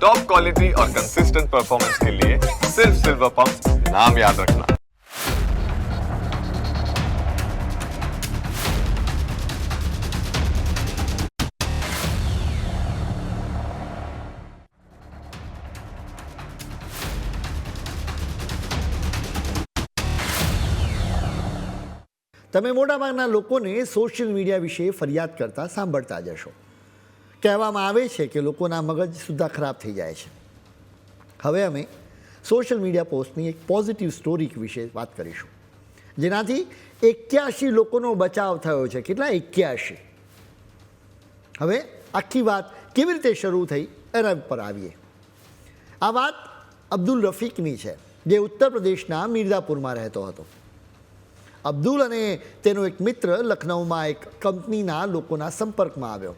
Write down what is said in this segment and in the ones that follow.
Top quality और consistent performance के लिए सिर्फ सिल्वर पंप नाम याद रखना। તમે મોટાભાગના લોકોને સોશિયલ મીડિયા વિશે ફરિયાદ કરતા સાંભળતા જ હશો. કહેવામાં આવે છે કે લોકોના મગજ સુદ્ધા ખરાબ થઈ જાય છે. હવે અમે સોશિયલ મીડિયા પોસ્ટની એક પોઝિટિવ સ્ટોરી વિશે વાત કરીશું, જેનાથી 81 લોકોનો બચાવ થયો છે. કેટલા? 81. હવે આખી વાત કેવી રીતે શરૂ થઈ એના પર આવીએ. આ વાત અબ્દુલ રફીકની છે, જે ઉત્તર પ્રદેશના મિર્ઝાપુરમાં રહેતો હતો. અબ્દુલ અને તેનો એક મિત્ર લખનૌમાં એક કંપનીના લોકોના સંપર્કમાં આવ્યો.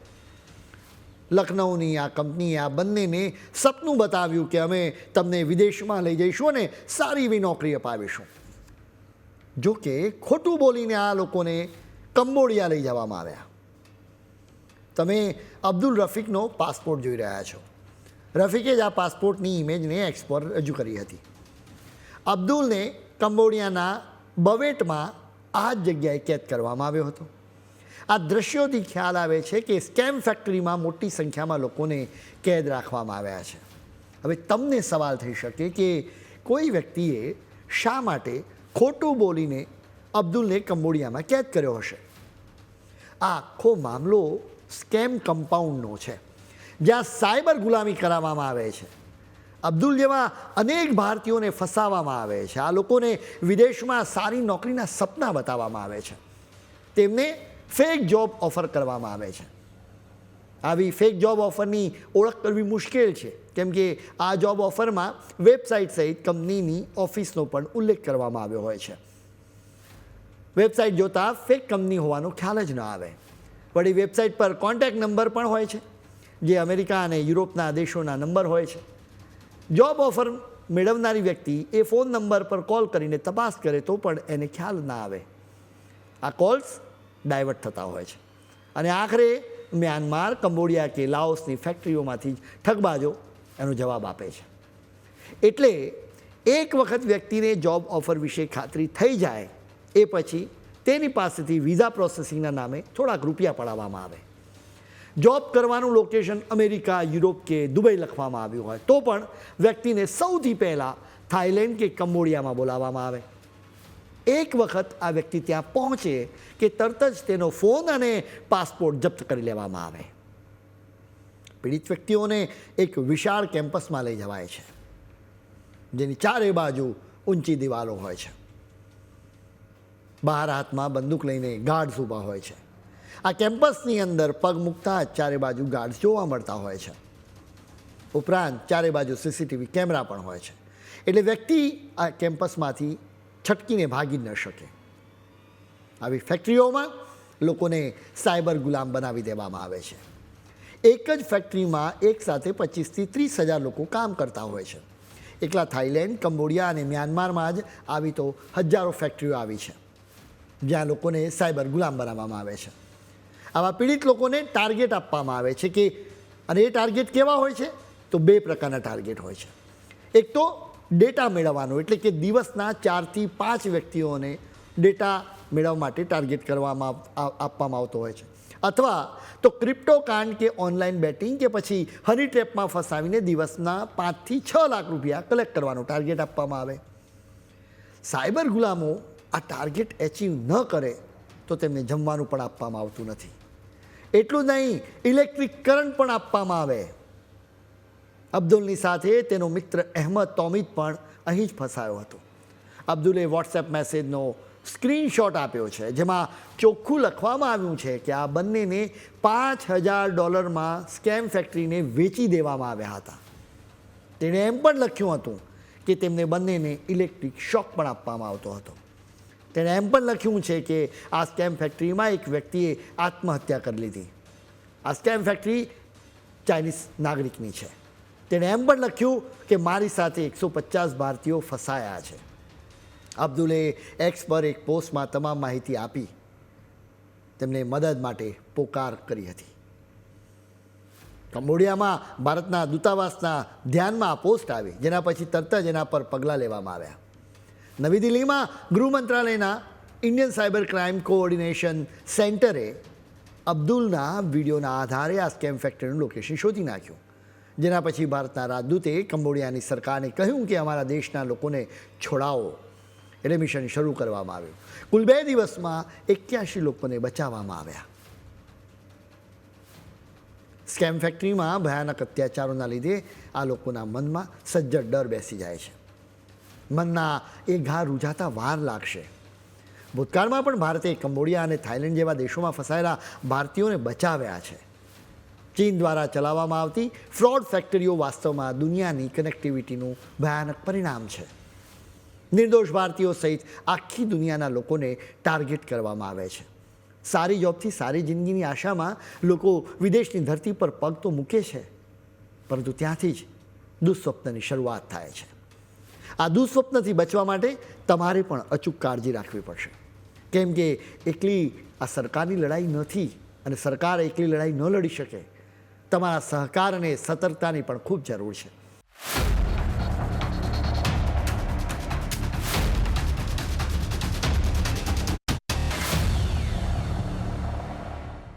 લખનૌની આ કંપનીએ આ બંનેને સપનું બતાવ્યું કે અમે તમને વિદેશમાં લઈ જઈશું અને સારી એવી નોકરી અપાવીશું. જો કે ખોટું બોલીને આ લોકોને કંબોડિયા લઈ જવામાં આવ્યા. તમે અબ્દુલ રફીકનો પાસપોર્ટ જોઈ રહ્યા છો. રફીકે જ આ પાસપોર્ટની ઇમેજને એક્સ પર રજૂ કરી હતી. અબ્દુલને કંબોડિયાના બવેટમાં આ જ જગ્યાએ કેદ કરવામાં આવ્યો હતો. આ દ્રશ્યોથી ખ્યાલ આવે છે કે સ્કેમ ફેક્ટરીમાં મોટી સંખ્યામાં લોકોને કેદ રાખવામાં આવ્યા છે. હવે તમને સવાલ થઈ શકે કે કોઈ વ્યક્તિએ શા માટે ખોટું બોલીને અબ્દુલને કંબોડિયામાં કેદ કર્યો હશે. આ આખો મામલો સ્કેમ કમ્પાઉન્ડનો છે, જ્યાં સાયબર ગુલામી કરાવવામાં આવે છે. અબ્દુલ જેવા અનેક ભારતીયોને ફસાવવામાં આવે છે. આ લોકોને વિદેશમાં સારી નોકરીના સપના બતાવવામાં આવે છે. તેમને ફેક જોબ ઓફર કરવામાં આવે છે. આવી ફેક જોબ ઓફરની ઓળખ કરવી મુશ્કેલ છે, કેમ કે આ જોબ ઓફરમાં વેબસાઇટ સહિત કંપનીની ઓફિસનો પણ ઉલ્લેખ કરવામાં આવ્યો હોય છે. વેબસાઇટ જોતાં ફેક કંપની હોવાનો ખ્યાલ જ ન આવે. વળી વેબસાઇટ પર કોન્ટેક્ટ નંબર પણ હોય છે, જે અમેરિકા અને યુરોપના દેશોના નંબર હોય છે. જોબ ઓફર મેળવનારી વ્યક્તિ એ ફોન નંબર પર કોલ કરીને તપાસ કરે તો પણ એને ખ્યાલ ના આવે. આ કોલ્સ ડાયવર્ટ થતા હોય છે અને આખરે મ્યાનમાર, કંબોડિયા કે લાઓસની ફેક્ટરીઓમાંથી જ ઠગબાજો એનો જવાબ આપે છે. એટલે એક વખત વ્યક્તિને જોબ ઓફર વિશે ખાતરી થઈ જાય એ પછી તેની પાસેથી વિઝા પ્રોસેસિંગના નામે થોડાક રૂપિયા પડાવવામાં આવે. જોબ કરવાનું લોકેશન અમેરિકા, યુરોપ કે દુબઈ લખવામાં આવ્યું હોય તો પણ વ્યક્તિને સૌથી પહેલાં થાઈલેન્ડ કે કંબોડિયામાં બોલાવવામાં આવે. એક વખત આ વ્યક્તિ ત્યાં પહોંચે કે તરત જ તેનો ફોન અને પાસપોર્ટ જપ્ત કરી લેવામાં આવે. પીડિત વ્યક્તિઓને એક વિશાળ કેમ્પસમાં લઈ જવાય છે, જેની ચારે બાજુ ઊંચી દિવાલો હોય છે. બહાર હાથમાં બંદૂક લઈને ગાર્ડ્સ ઊભા હોય છે. આ કેમ્પસની અંદર પગ મૂકતા જ ચારે બાજુ ગાર્ડ્સ જોવા મળતા હોય છે. ઉપરાંત ચારે બાજુ સીસીટીવી કેમેરા પણ હોય છે, એટલે વ્યક્તિ આ કેમ્પસમાંથી છટકીને ભાગી ન શકે. આવી ફેક્ટરીઓમાં લોકોને સાયબર ગુલામ બનાવી દેવામાં આવે છે. એક જ ફેક્ટરીમાં એકસાથે 25,000 થી 30,000 લોકો કામ કરતા હોય છે. એકલા થાઈલેન્ડ, કંબોડિયા અને મ્યાનમારમાં જ આવી તો હજારો ફેક્ટરીઓ આવી છે, જ્યાં લોકોને સાયબર ગુલામ બનાવવામાં આવે છે. આવા પીડિત લોકોને ટાર્ગેટ આપવામાં આવે છે કે, અને એ ટાર્ગેટ કેવા હોય છે? તો 2 પ્રકારના ટાર્ગેટ હોય છે. એક તો ડેટા મેળવવાનો, એટલે કે દિવસના 4 થી 5 વ્યક્તિઓને ડેટા મેળવવા માટે ટાર્ગેટ કરવામાં આપવામાં આવતો હોય છે. અથવા તો ક્રિપ્ટોકાંડ કે ઓનલાઈન બેટિંગ કે પછી હની ટ્રેપમાં ફસાવીને દિવસના 5 થી 6 લાખ રૂપિયા કલેક્ટ કરવાનો ટાર્ગેટ આપવામાં આવે. સાયબર ગુલામો આ ટાર્ગેટ એચીવ ન કરે તો તેમને જમવાનું પણ આપવામાં આવતું નથી. એટલું જ નહીં, ઇલેક્ટ્રિક કરંટ પણ આપવામાં આવે. અબ્દુલની સાથે તેનો મિત્ર અહેમદ તોમીદ પણ અહીં જ ફસાયો હતો. અબ્દુલે વોટ્સએપ મેસેજનો સ્ક્રીનશોટ આપ્યો છે, જેમાં ચોખ્ખું લખવામાં આવ્યું છે કે આ બંનેને $5,000 સ્કેમ ફેક્ટરીને વેચી દેવામાં આવ્યા હતા. તેણે એમ પણ લખ્યું હતું કે તેમને બંનેને ઇલેક્ટ્રિક શોક પણ આપવામાં આવતો હતો. તેણે એમ પણ લખ્યું છે કે આ સ્કેમ ફેક્ટરીમાં એક વ્યક્તિએ આત્મહત્યા કરી લીધી. આ સ્કેમ ફેક્ટરી ચાઇનીઝ નાગરિકની છે. તેણે એમ પણ લખ્યું કે મારી સાથે 150 ભારતીયો ફસાયા છે. અબ્દુલે એક્સ પર એક પોસ્ટમાં તમામ માહિતી આપી તેમને મદદ માટે પોકાર કરી હતી. કંબોડિયામાં ભારતના દૂતાવાસના ધ્યાનમાં આ પોસ્ટ આવી, જેના પછી તરત જ એના પર પગલાં લેવામાં આવ્યા. નવી દિલ્હીમાં ગૃહ મંત્રાલયના ઇન્ડિયન સાયબર ક્રાઇમ કોઓર્ડિનેશન સેન્ટરે અબ્દુલના વિડીયોના આધારે આ સ્કેમ ફેક્ટરીનું લોકેશન શોધી નાખ્યું, જેના પછી ભારતના રાજદૂતે કંબોડિયાની સરકારને કહ્યું કે અમારા દેશના લોકોને છોડાવો. એટલે મિશન શરૂ કરવામાં આવ્યું. કુલ 2 દિવસમાં 81 લોકોને બચાવવામાં આવ્યા. સ્કેમ ફેક્ટરીમાં ભયાનક અત્યાચારોના લીધે આ લોકોના મનમાં સજ્જડ ડર બેસી જાય છે. મનના એ ઘા રૂઝાતા વાર લાગશે. ભૂતકાળમાં પણ ભારતે કંબોડિયા અને થાઇલેન્ડ જેવા દેશોમાં ફસાયેલા ભારતીયોને બચાવ્યા છે. ચીન દ્વારા ચલાવવામાં આવતી ફ્રોડ ફેક્ટરીઓ વાસ્તવમાં દુનિયાની કનેક્ટિવિટીનું ભયાનક પરિણામ છે. નિર્દોષ ભારતીયો સહિત આખી દુનિયાના લોકોને ટાર્ગેટ કરવામાં આવે છે. સારી જોબથી સારી જિંદગીની આશામાં લોકો વિદેશની ધરતી પર પગ તો મૂકે છે, પરંતુ ત્યાંથી જ દુઃસ્વપ્નની શરૂઆત થાય છે. આ દુઃસ્વપ્નથી બચવા માટે તમારે પણ અચૂક કાળજી રાખવી પડશે, કેમ કે એકલી આ સરકારની લડાઈ નથી અને સરકાર એકલી લડાઈ ન લડી શકે. તમારા સહકાર અને સતર્કતાની પણ ખૂબ જરૂર છે.